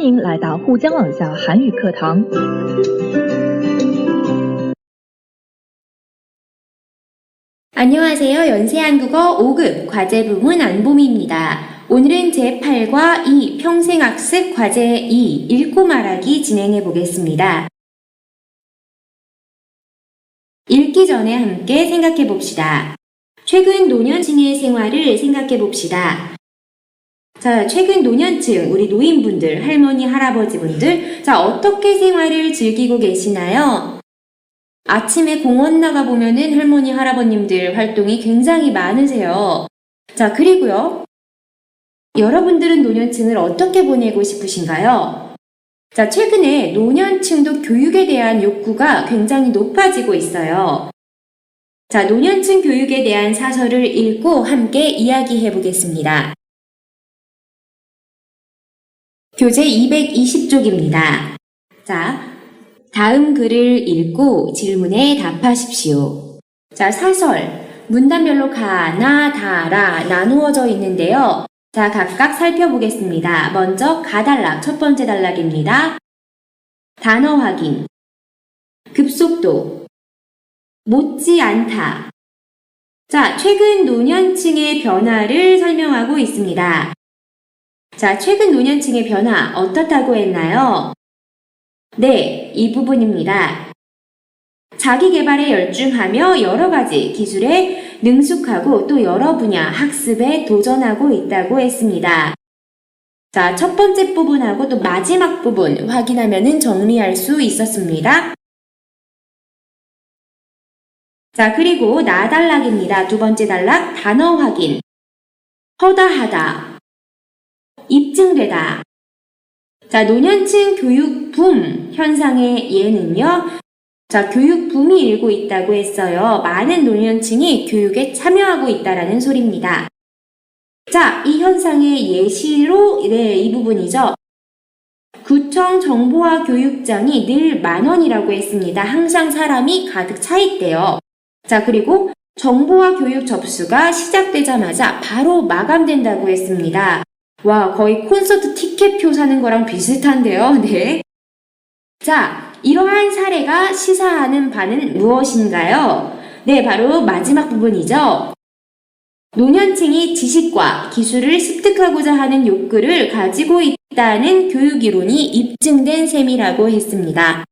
迎来到沪江网校韩语课堂。 안녕하세요. 연세한국어 5급 과제부문 안봄입니다. 오늘은 제8과 2 평생학습 과제 2 읽고 말하기 진행해 보겠습니다. 읽기 전에 함께 생각해 봅시다. 최근 노년층의 생활을 생각해 봅시다. 자, 최근 노년층, 우리 노인분들, 할머니, 할아버지분들, 자, 어떻게 생활을 즐기고 계시나요? 아침에 공원 나가보면은 할머니, 할아버님들 활동이 굉장히 많으세요. 자, 그리고요. 여러분들은 노년층을 어떻게 보내고 싶으신가요? 자, 최근에 노년층도 교육에 대한 욕구가 굉장히 높아지고 있어요. 자, 노년층 교육에 대한 사설을 읽고 함께 이야기해 보겠습니다. 교재 220쪽입니다. 자, 다음 글을 읽고 질문에 답하십시오. 자, 사설, 문단별로 가, 나, 다, 라 나누어져 있는데요. 자, 각각 살펴보겠습니다. 먼저 가단락, 첫 번째 단락입니다. 단어 확인, 급속도, 못지 않다. 자, 최근 노년층의 변화를 설명하고 있습니다. 자, 최근 노년층의 변화 어떻다고 했나요? 네, 이 부분입니다. 자기 개발에 열중하며 여러 가지 기술에 능숙하고 또 여러 분야 학습에 도전하고 있다고 했습니다. 자, 첫 번째 부분하고 또 마지막 부분 확인하면은 정리할 수 있었습니다. 자, 그리고 나단락입니다. 두 번째 단락, 단어 확인. 허다하다, 입증되다. 자, 노년층 교육 붐 현상의 예는요. 자, 교육 붐이 일고 있다고 했어요. 많은 노년층이 교육에 참여하고 있다라는 소리입니다. 자, 이 현상의 예시로 이 부분이죠. 구청 정보화 교육장이 늘 10,000원이라고 했습니다. 항상 사람이 가득 차 있대요. 자, 그리고 정보화 교육 접수가 시작되자마자 바로 마감된다고 했습니다. 와, 거의 콘서트 티켓표 사는 거랑 비슷한데요. 네. 자, 이러한 사례가 시사하는 바는 무엇인가요? 네, 바로 마지막 부분이죠. 노년층이 지식과 기술을 습득하고자 하는 욕구를 가지고 있다는 교육 이론이 입증된 셈이라고 했습니다.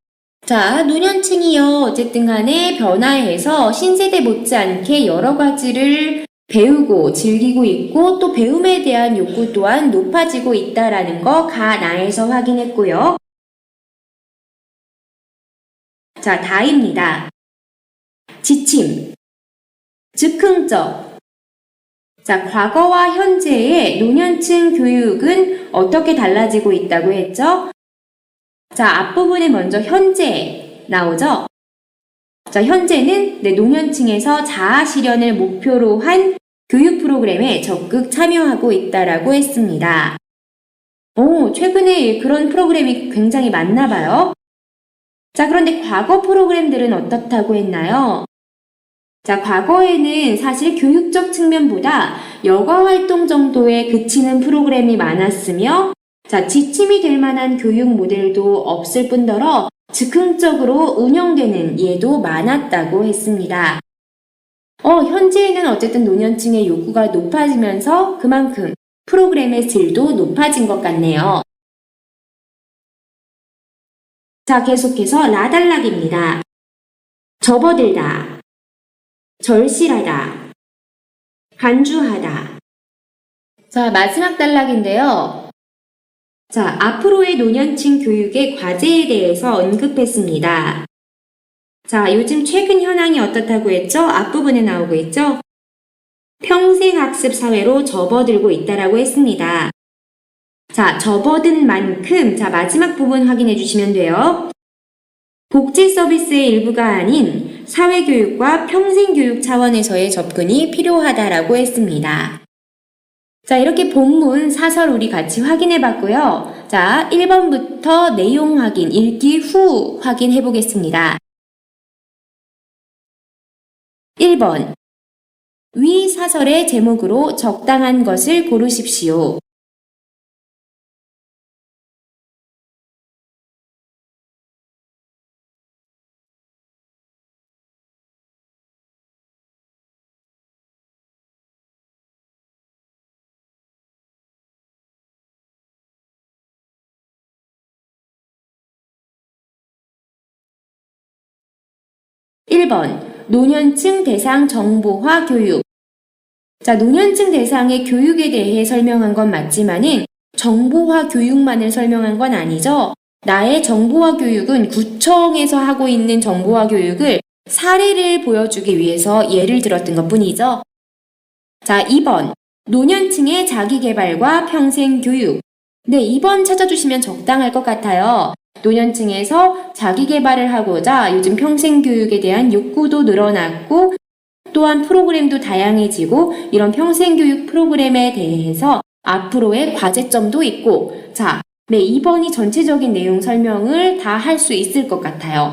자, 노년층이요. 어쨌든 간에 변화해서 신세대 못지않게 여러 가지를 배우고 즐기고 있고 또 배움에 대한 욕구 또한 높아지고 있다라는 거 가나에서 확인했고요. 자, 다입니다. 지침, 즉흥적. 자, 과거와 현재의 노년층 교육은 어떻게 달라지고 있다고 했죠? 자, 앞부분에 먼저 현재 나오죠? 자, 현재는 노년층에서 자아 실현을 목표로 한 교육 프로그램에 적극 참여하고 있다라고 했습니다. 최근에 그런 프로그램이 굉장히 많나 봐요. 자, 그런데 과거 프로그램들은 어떻다고 했나요? 자, 과거에는 사실 교육적 측면보다 여가 활동 정도에 그치는 프로그램이 많았으며, 자, 지침이 될 만한 교육 모델도 없을 뿐더러 즉흥적으로 운영되는 예도 많았다고 했습니다. 현재에는 어쨌든 노년층의 요구가 높아지면서 그만큼 프로그램의 질도 높아진 것 같네요. 자, 계속해서 라단락입니다. 접어들다, 절실하다, 간주하다. 자, 마지막 단락인데요. 자, 앞으로의 노년층 교육의 과제에 대해서 언급했습니다. 자, 요즘 최근 현황이 어떻다고 했죠? 앞부분에 나오고 있죠? 평생학습 사회로 접어들고 있다라고 했습니다. 자, 접어든 만큼, 자, 마지막 부분 확인해 주시면 돼요. 복지 서비스의 일부가 아닌 사회교육과 평생교육 차원에서의 접근이 필요하다라고 했습니다. 자, 이렇게 본문 사설 우리 같이 확인해 봤고요. 자, 1번부터 내용 확인, 읽기 후 확인해 보겠습니다. 1번. 위 사설의 제목으로 적당한 것을 고르십시오. 1번, 노년층 대상 정보화 교육. 자, 노년층 대상의 교육에 대해 설명한 건 맞지만은 정보화 교육만을 설명한 건 아니죠. 나의 정보화 교육은 구청에서 하고 있는 정보화 교육을 사례를 보여주기 위해서 예를 들었던 것 뿐이죠. 자, 2번, 노년층의 자기개발과 평생교육. 네, 2번 찾아주시면 적당할 것 같아요. 노년층에서 자기개발을 하고자 요즘 평생교육에 대한 욕구도 늘어났고 또한 프로그램도 다양해지고 이런 평생교육 프로그램에 대해서 앞으로의 과제점도 있고 자, 네, 2번이 전체적인 내용 설명을 다 할 수 있을 것 같아요.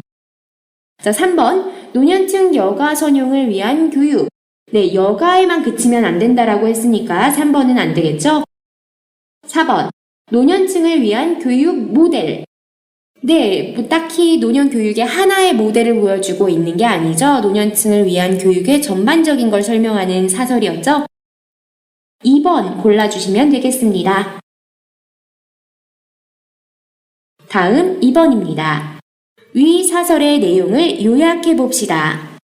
자, 3번, 노년층 여가 선용을 위한 교육. 네, 여가에만 그치면 안 된다라고 했으니까 3번은 안 되겠죠? 4번, 노년층을 위한 교육 모델. 네, 뭐 딱히 노년 교육의 하나의 모델을 보여주고 있는 게 아니죠. 노년층을 위한 교육의 전반적인 걸 설명하는 사설이었죠. 2번 골라주시면 되겠습니다. 다음 2번입니다. 위 사설의 내용을 요약해 봅시다.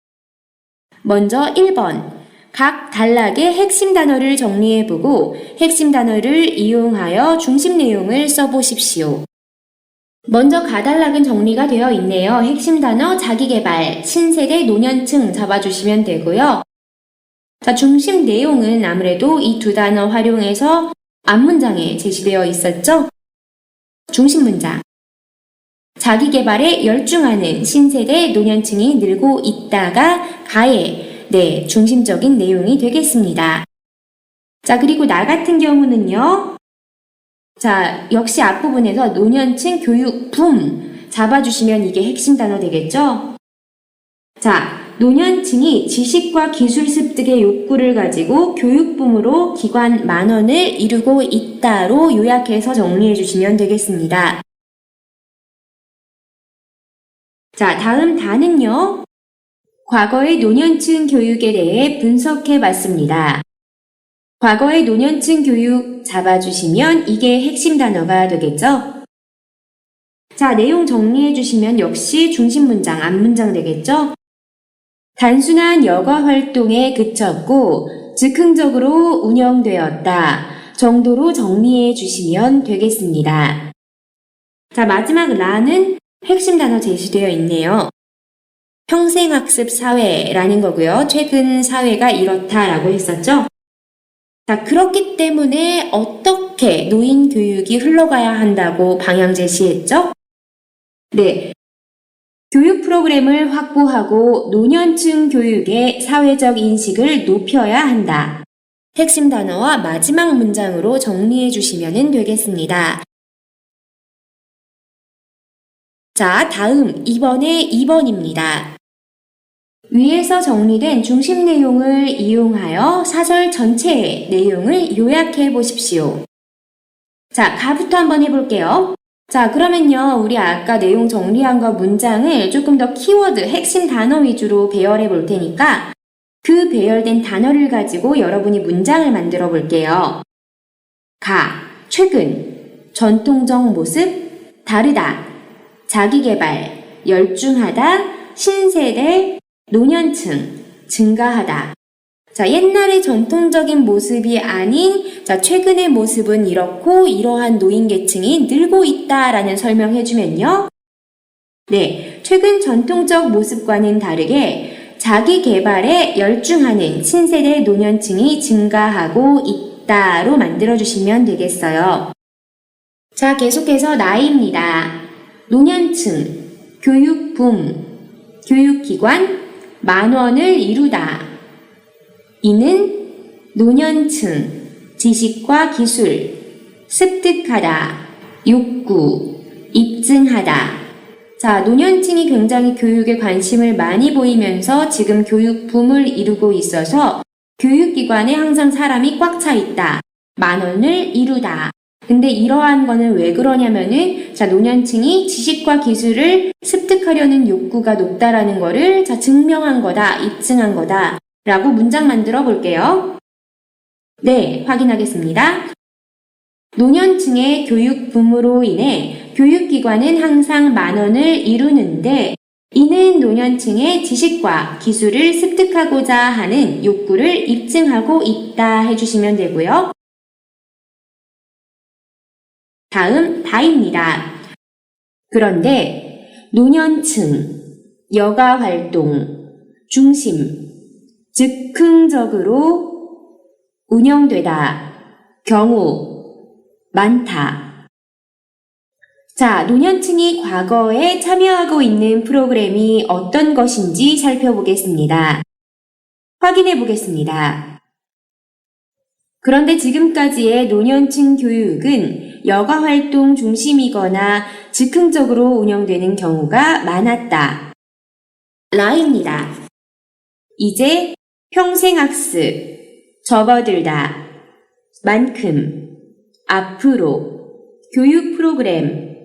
먼저 1번. 각 단락의 핵심 단어를 정리해보고 핵심 단어를 이용하여 중심 내용을 써보십시오. 먼저 가단락은 정리가 되어 있네요. 핵심 단어 자기개발, 신세대 노년층 잡아주시면 되고요. 자, 중심 내용은 아무래도 이 두 단어 활용해서 앞문장에 제시되어 있었죠. 중심 문장. 자기개발에 열중하는 신세대 노년층이 늘고 있다가 가에 네, 중심적인 내용이 되겠습니다. 자, 그리고 나 같은 경우는요. 자, 역시 앞부분에서 노년층 교육 붐 잡아주시면 이게 핵심 단어 되겠죠? 자, 노년층이 지식과 기술 습득의 욕구를 가지고 교육 붐으로 기관 만원을 이루고 있다로 요약해서 정리해 주시면 되겠습니다. 자, 다음 다는요. 과거의 노년층 교육에 대해 분석해 봤습니다. 과거의 노년층 교육 잡아주시면 이게 핵심 단어가 되겠죠? 자, 내용 정리해 주시면 역시 중심 문장, 앞문장 되겠죠? 단순한 여가 활동에 그쳤고 즉흥적으로 운영되었다 정도로 정리해 주시면 되겠습니다. 자, 마지막 라는 핵심 단어 제시되어 있네요. 평생학습 사회라는 거고요. 최근 사회가 이렇다라고 했었죠. 자, 그렇기 때문에 어떻게 노인 교육이 흘러가야 한다고 방향 제시했죠? 네. 교육 프로그램을 확보하고 노년층 교육의 사회적 인식을 높여야 한다. 핵심 단어와 마지막 문장으로 정리해 주시면 되겠습니다. 자, 다음 2번의 2번입니다. 위에서 정리된 중심 내용을 이용하여 사설 전체의 내용을 요약해 보십시오. 자, 가부터 한번 해볼게요. 자, 그러면요, 우리 아까 내용 정리한 거 문장을 조금 더 키워드, 핵심 단어 위주로 배열해 볼 테니까 그 배열된 단어를 가지고 여러분이 문장을 만들어 볼게요. 최근, 전통적 모습, 다르다, 자기개발, 열중하다, 신세대, 노년층, 증가하다. 자, 옛날의 전통적인 모습이 아닌 자, 최근의 모습은 이렇고 이러한 노인 계층이 늘고 있다라는 설명해주면요. 네, 최근 전통적 모습과는 다르게 자기 개발에 열중하는 신세대 노년층이 증가하고 있다로 만들어주시면 되겠어요. 자, 계속해서 나이입니다. 노년층, 교육 붐, 교육기관, 만원을 이루다. 이는 노년층, 지식과 기술, 습득하다, 욕구, 입증하다. 자, 노년층이 굉장히 교육에 관심을 많이 보이면서 지금 교육 붐을 이루고 있어서 교육기관에 항상 사람이 꽉 차 있다. 만원을 이루다. 근데 이러한 거는 왜 그러냐면은 자, 노년층이 지식과 기술을 습득하려는 욕구가 높다라는 거를 자, 증명한 거다, 입증한 거다 라고 문장 만들어 볼게요. 네, 확인하겠습니다. 노년층의 교육 붐으로 인해 교육기관은 항상 만원을 이루는데 이는 노년층의 지식과 기술을 습득하고자 하는 욕구를 입증하고 있다 해주시면 되고요. 다음 다입니다. 그런데 노년층, 여가활동, 중심, 즉흥적으로 운영되다, 경우, 많다. 자, 노년층이 과거에 참여하고 있는 프로그램이 어떤 것인지 살펴보겠습니다. 확인해 보겠습니다. 그런데 지금까지의 노년층 교육은 여가활동 중심이거나 즉흥적으로 운영되는 경우가 많았다. 라입니다. 이제 평생학습, 접어들다, 만큼, 앞으로, 교육 프로그램,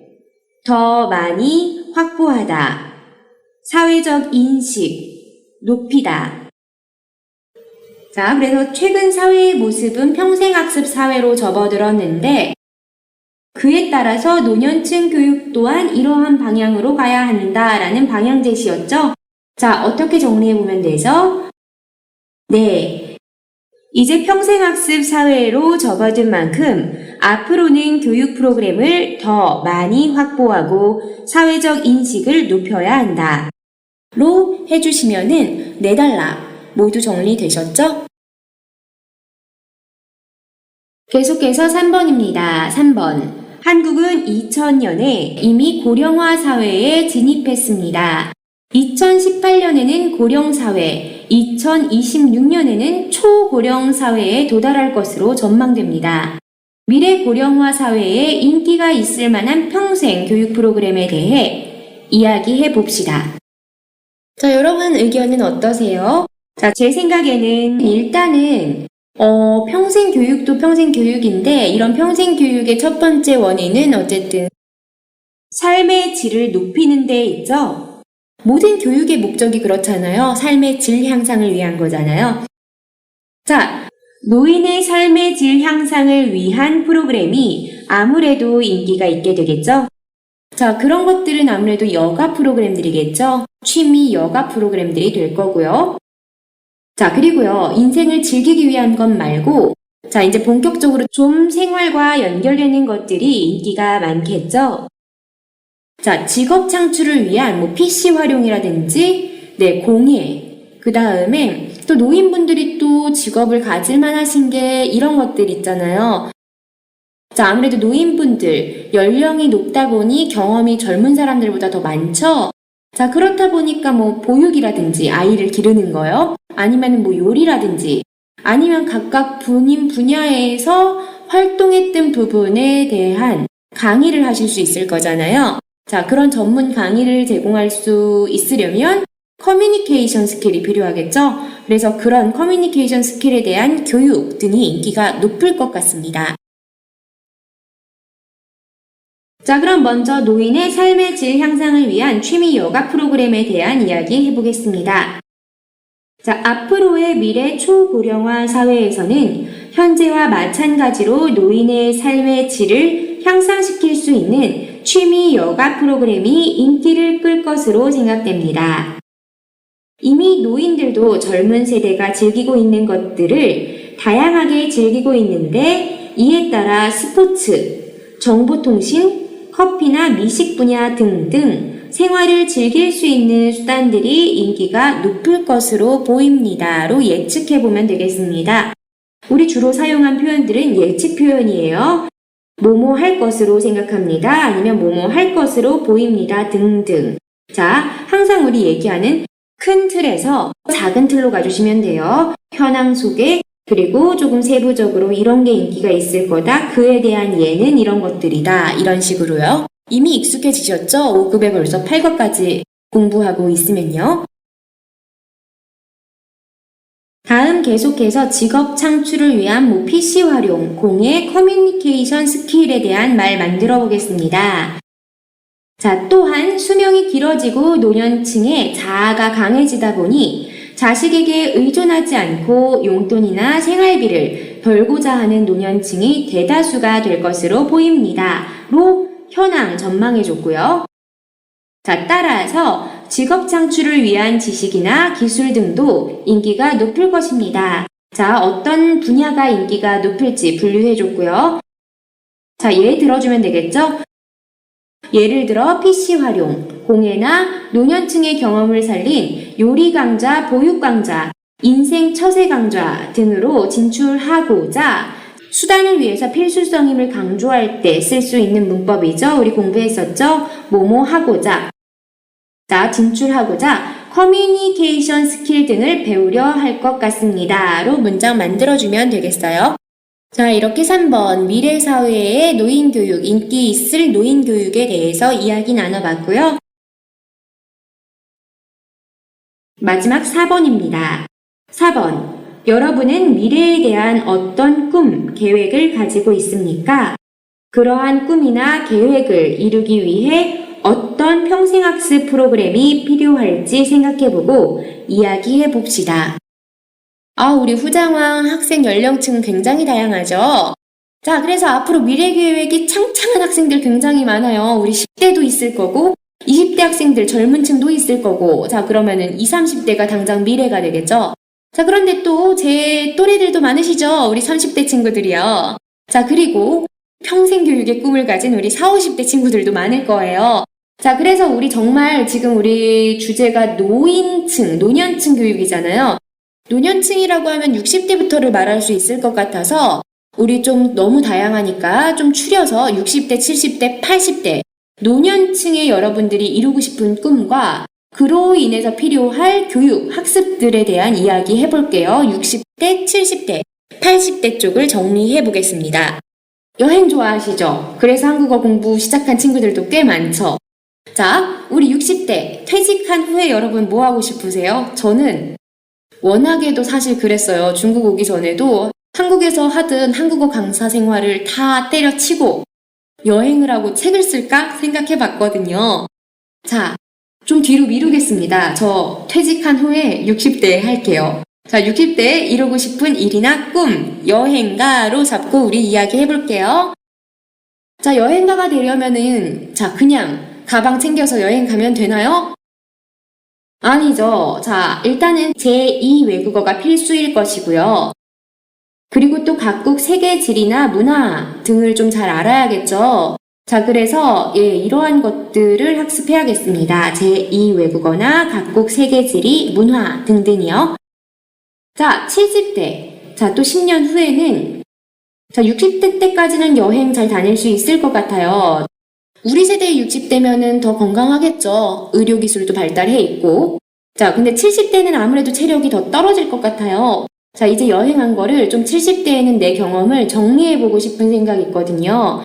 더 많이 확보하다, 사회적 인식, 높이다. 자, 그래서 최근 사회의 모습은 평생학습 사회로 접어들었는데 그에 따라서 노년층 교육 또한 이러한 방향으로 가야 한다라는 방향 제시였죠. 자, 어떻게 정리해보면 되죠? 네. 이제 평생학습 사회로 접어든 만큼 앞으로는 교육 프로그램을 더 많이 확보하고 사회적 인식을 높여야 한다. 로 해주시면은 4단락 모두 정리되셨죠? 계속해서 3번입니다. 3번. 한국은 2000년에 이미 고령화 사회에 진입했습니다. 2018년에는 고령사회, 2026년에는 초고령 사회에 도달할 것으로 전망됩니다. 미래 고령화 사회에 인기가 있을 만한 평생 교육 프로그램에 대해 이야기해 봅시다. 자, 여러분 의견은 어떠세요? 자, 제 생각에는 일단은 평생 교육도 평생 교육인데 이런 평생 교육의 첫 번째 원인은 어쨌든 삶의 질을 높이는 데 있죠. 모든 교육의 목적이 그렇잖아요. 삶의 질 향상을 위한 거잖아요. 자, 노인의 삶의 질 향상을 위한 프로그램이 아무래도 인기가 있게 되겠죠. 자, 그런 것들은 아무래도 여가 프로그램들이겠죠. 취미 여가 프로그램들이 될 거고요. 자, 그리고요, 인생을 즐기기 위한 것 말고, 자, 이제 본격적으로 좀 생활과 연결되는 것들이 인기가 많겠죠? 자, 직업 창출을 위한 PC 활용이라든지, 네, 공예, 그 다음에 또 노인분들이 또 직업을 가질만 하신 게 이런 것들 있잖아요. 자, 아무래도 노인분들, 연령이 높다 보니 경험이 젊은 사람들보다 더 많죠? 자, 그렇다 보니까 보육이라든지 아이를 기르는 거요. 아니면 요리라든지 아니면 각각 본인 분야에서 활동했던 부분에 대한 강의를 하실 수 있을 거잖아요. 자, 그런 전문 강의를 제공할 수 있으려면 커뮤니케이션 스킬이 필요하겠죠? 그래서 그런 커뮤니케이션 스킬에 대한 교육 등이 인기가 높을 것 같습니다. 자, 그럼 먼저 노인의 삶의 질 향상을 위한 취미 여가 프로그램에 대한 이야기 해보겠습니다. 자, 앞으로의 미래 초고령화 사회에서는 현재와 마찬가지로 노인의 삶의 질을 향상시킬 수 있는 취미 여가 프로그램이 인기를 끌 것으로 생각됩니다. 이미 노인들도 젊은 세대가 즐기고 있는 것들을 다양하게 즐기고 있는데 이에 따라 스포츠, 정보통신, 커피나 미식 분야 등등 생활을 즐길 수 있는 수단들이 인기가 높을 것으로 보입니다로 예측해보면 되겠습니다. 우리 주로 사용한 표현들은 예측 표현이에요. 뭐뭐 할 것으로 생각합니다. 아니면 뭐뭐 할 것으로 보입니다. 등등. 자, 항상 우리 얘기하는 큰 틀에서 작은 틀로 가주시면 돼요. 현황 소개, 그리고 조금 세부적으로 이런 게 인기가 있을 거다. 그에 대한 예는 이런 것들이다. 이런 식으로요. 이미 익숙해지셨죠? 5급에 벌써 8급까지 공부하고 있으면요. 다음 계속해서 직업 창출을 위한 PC 활용, 공예, 커뮤니케이션 스킬에 대한 말 만들어 보겠습니다. 자, 또한 수명이 길어지고 노년층의 자아가 강해지다 보니 자식에게 의존하지 않고 용돈이나 생활비를 벌고자 하는 노년층이 대다수가 될 것으로 보입니다. 로 현황 전망해줬고요. 자, 따라서 직업 창출을 위한 지식이나 기술 등도 인기가 높을 것입니다. 자, 어떤 분야가 인기가 높을지 분류해줬고요. 자, 예를 들어주면 되겠죠? 예를 들어 PC 활용, 공예나 노년층의 경험을 살린 요리 강좌, 보육 강좌, 인생 처세 강좌 등으로 진출하고자 수단을 위해서 필수성임을 강조할 때 쓸 수 있는 문법이죠. 우리 공부했었죠? 뭐뭐 하고자. 자, 진출하고자 커뮤니케이션 스킬 등을 배우려 할 것 같습니다. 로 문장 만들어주면 되겠어요. 자, 이렇게 3번 미래 사회의 노인 교육, 인기 있을 노인 교육에 대해서 이야기 나눠봤고요. 마지막 4번입니다. 4번. 여러분은 미래에 대한 어떤 꿈, 계획을 가지고 있습니까? 그러한 꿈이나 계획을 이루기 위해 어떤 평생학습 프로그램이 필요할지 생각해보고 이야기해봅시다. 우리 후장왕 학생 연령층 굉장히 다양하죠? 자, 그래서 앞으로 미래 계획이 창창한 학생들 굉장히 많아요. 우리 10대도 있을 거고, 20대 학생들 젊은 층도 있을 거고, 자, 그러면은 20, 30대가 당장 미래가 되겠죠? 자, 그런데 또 제 또래들도 많으시죠? 우리 30대 친구들이요. 자, 그리고 평생 교육의 꿈을 가진 우리 40, 50대 친구들도 많을 거예요. 자, 그래서 우리 정말 지금 우리 주제가 노인층, 노년층 교육이잖아요. 노년층이라고 하면 60대부터를 말할 수 있을 것 같아서 우리 좀 너무 다양하니까 좀 추려서 60대, 70대, 80대 노년층의 여러분들이 이루고 싶은 꿈과 그로 인해서 필요할 교육, 학습들에 대한 이야기 해볼게요. 60대, 70대, 80대 쪽을 정리해 보겠습니다. 여행 좋아하시죠? 그래서 한국어 공부 시작한 친구들도 꽤 많죠? 자, 우리 60대 퇴직한 후에 여러분 뭐 하고 싶으세요? 저는 워낙에도 사실 그랬어요. 중국 오기 전에도 한국에서 하던 한국어 강사 생활을 다 때려치고 여행을 하고 책을 쓸까 생각해 봤거든요. 자, 좀 뒤로 미루겠습니다. 저 퇴직한 후에 60대에 할게요. 자, 60대에 이루고 싶은 일이나 꿈, 여행가로 잡고 우리 이야기 해볼게요. 자, 여행가가 되려면은 자, 그냥 가방 챙겨서 여행 가면 되나요? 아니죠. 자, 일단은 제2 외국어가 필수일 것이고요. 그리고 또 각국 세계 지리나 문화 등을 좀 잘 알아야겠죠. 자, 그래서 이러한 것들을 학습해야겠습니다. 제2 외국어나 각국 세계 지리, 문화 등등이요. 자, 70대. 자, 또 10년 후에는 자, 60대 때까지는 여행 잘 다닐 수 있을 것 같아요. 우리 세대의 60대면은 더 건강하겠죠. 의료기술도 발달해 있고. 자, 근데 70대는 아무래도 체력이 더 떨어질 것 같아요. 자, 이제 여행한 거를 좀 70대에는 내 경험을 정리해보고 싶은 생각이 있거든요.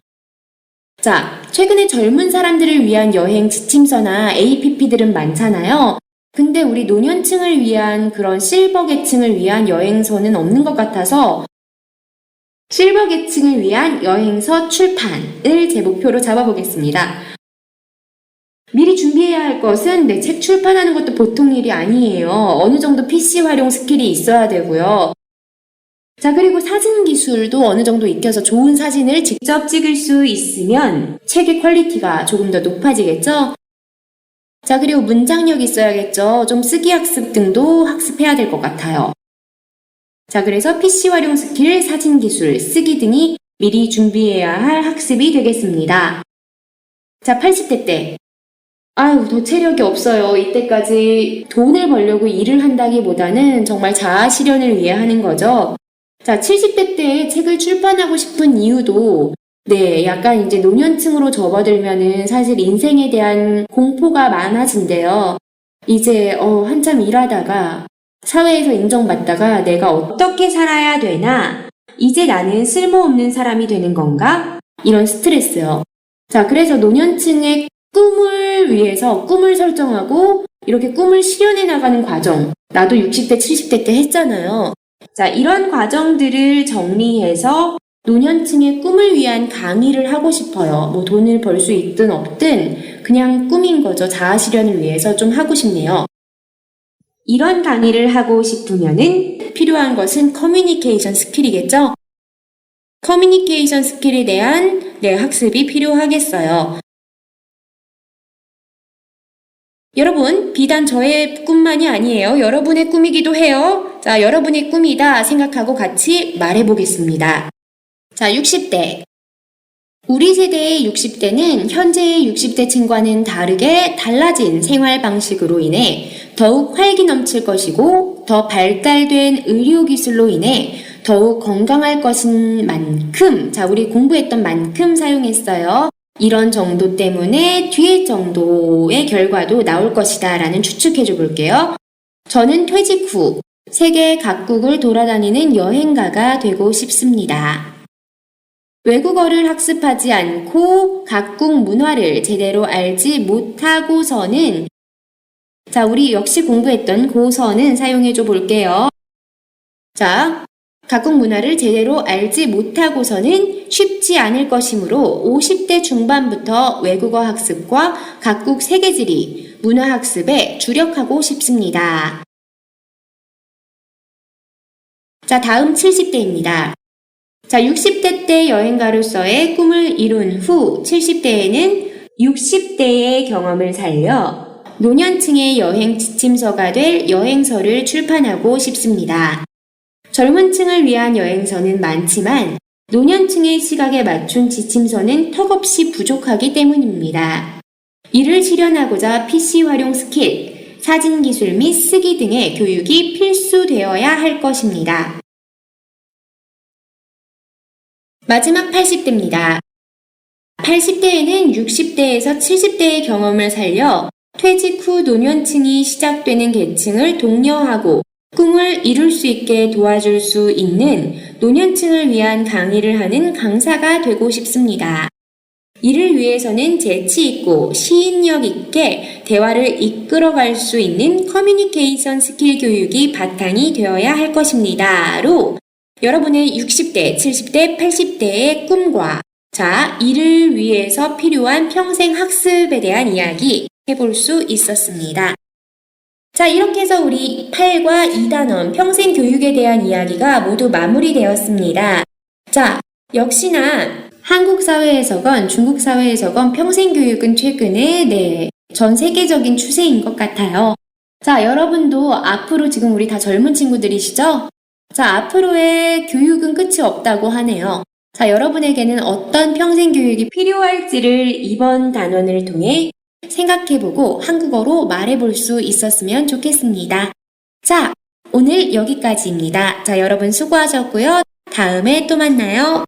자, 최근에 젊은 사람들을 위한 여행 지침서나 APP들은 많잖아요. 근데 우리 노년층을 위한 그런 실버 계층을 위한 여행서는 없는 것 같아서 실버 계층을 위한 여행서 출판을 제 목표로 잡아보겠습니다. 미리 준비해야 할 것은 책 출판하는 것도 보통 일이 아니에요. 어느 정도 PC 활용 스킬이 있어야 되고요. 자, 그리고 사진 기술도 어느 정도 익혀서 좋은 사진을 직접 찍을 수 있으면 책의 퀄리티가 조금 더 높아지겠죠? 자, 그리고 문장력이 있어야겠죠. 좀 쓰기 학습 등도 학습해야 될 것 같아요. 자, 그래서 PC 활용 스킬, 사진 기술, 쓰기 등이 미리 준비해야 할 학습이 되겠습니다. 자, 80대 때. 더 체력이 없어요. 이때까지 돈을 벌려고 일을 한다기보다는 정말 자아 실현을 위해 하는 거죠. 자, 70대 때 책을 출판하고 싶은 이유도 약간 이제 노년층으로 접어들면은 사실 인생에 대한 공포가 많아진대요. 이제 한참 일하다가 사회에서 인정받다가 내가 어떻게 살아야 되나? 이제 나는 쓸모없는 사람이 되는 건가? 이런 스트레스요. 자, 그래서 노년층의 꿈을 위해서 꿈을 설정하고 이렇게 꿈을 실현해 나가는 과정. 나도 60대, 70대 때 했잖아요. 자, 이런 과정들을 정리해서 노년층의 꿈을 위한 강의를 하고 싶어요. 뭐 돈을 벌 수 있든 없든 그냥 꿈인 거죠. 자아 실현을 위해서 좀 하고 싶네요. 이런 강의를 하고 싶으면은 필요한 것은 커뮤니케이션 스킬이겠죠? 커뮤니케이션 스킬에 대한 학습이 필요하겠어요. 여러분, 비단 저의 꿈만이 아니에요. 여러분의 꿈이기도 해요. 자, 여러분의 꿈이다 생각하고 같이 말해보겠습니다. 자, 60대. 우리 세대의 60대는 현재의 60대층과는 다르게 달라진 생활 방식으로 인해 더욱 활기 넘칠 것이고 더 발달된 의료기술로 인해 더욱 건강할 것인 만큼, 자, 우리 공부했던 만큼 사용했어요. 이런 정도 때문에 뒤에 정도의 결과도 나올 것이다 라는 추측해줘 볼게요. 저는 퇴직 후 세계 각국을 돌아다니는 여행가가 되고 싶습니다. 외국어를 학습하지 않고 각국 문화를 제대로 알지 못하고서는, 자, 우리 역시 공부했던 고서는 사용해줘 볼게요. 자, 각국 문화를 제대로 알지 못하고서는 쉽지 않을 것이므로 50대 중반부터 외국어 학습과 각국 세계지리, 문화학습에 주력하고 싶습니다. 자, 다음 70대입니다. 자, 60대 때 여행가로서의 꿈을 이룬 후 70대에는 60대의 경험을 살려 노년층의 여행 지침서가 될 여행서를 출판하고 싶습니다. 젊은 층을 위한 여행서는 많지만 노년층의 시각에 맞춘 지침서는 턱없이 부족하기 때문입니다. 이를 실현하고자 PC 활용 스킬, 사진 기술 및 쓰기 등의 교육이 필수되어야 할 것입니다. 마지막 80대입니다. 80대에는 60대에서 70대의 경험을 살려 퇴직 후 노년층이 시작되는 계층을 독려하고 꿈을 이룰 수 있게 도와줄 수 있는 노년층을 위한 강의를 하는 강사가 되고 싶습니다. 이를 위해서는 재치 있고 시인력 있게 대화를 이끌어갈 수 있는 커뮤니케이션 스킬 교육이 바탕이 되어야 할 것입니다.로 여러분의 60대, 70대, 80대의 꿈과, 자, 이를 위해서 필요한 평생 학습에 대한 이야기 해볼 수 있었습니다. 자, 이렇게 해서 우리 8과 2단원 평생 교육에 대한 이야기가 모두 마무리되었습니다. 자, 역시나 한국 사회에서건 중국 사회에서건 평생 교육은 최근에 전 세계적인 추세인 것 같아요. 자, 여러분도 앞으로 지금 우리 다 젊은 친구들이시죠? 자, 앞으로의 교육은 끝이 없다고 하네요. 자, 여러분에게는 어떤 평생 교육이 필요할지를 이번 단원을 통해 생각해보고 한국어로 말해볼 수 있었으면 좋겠습니다. 자, 오늘 여기까지입니다. 자, 여러분 수고하셨고요. 다음에 또 만나요.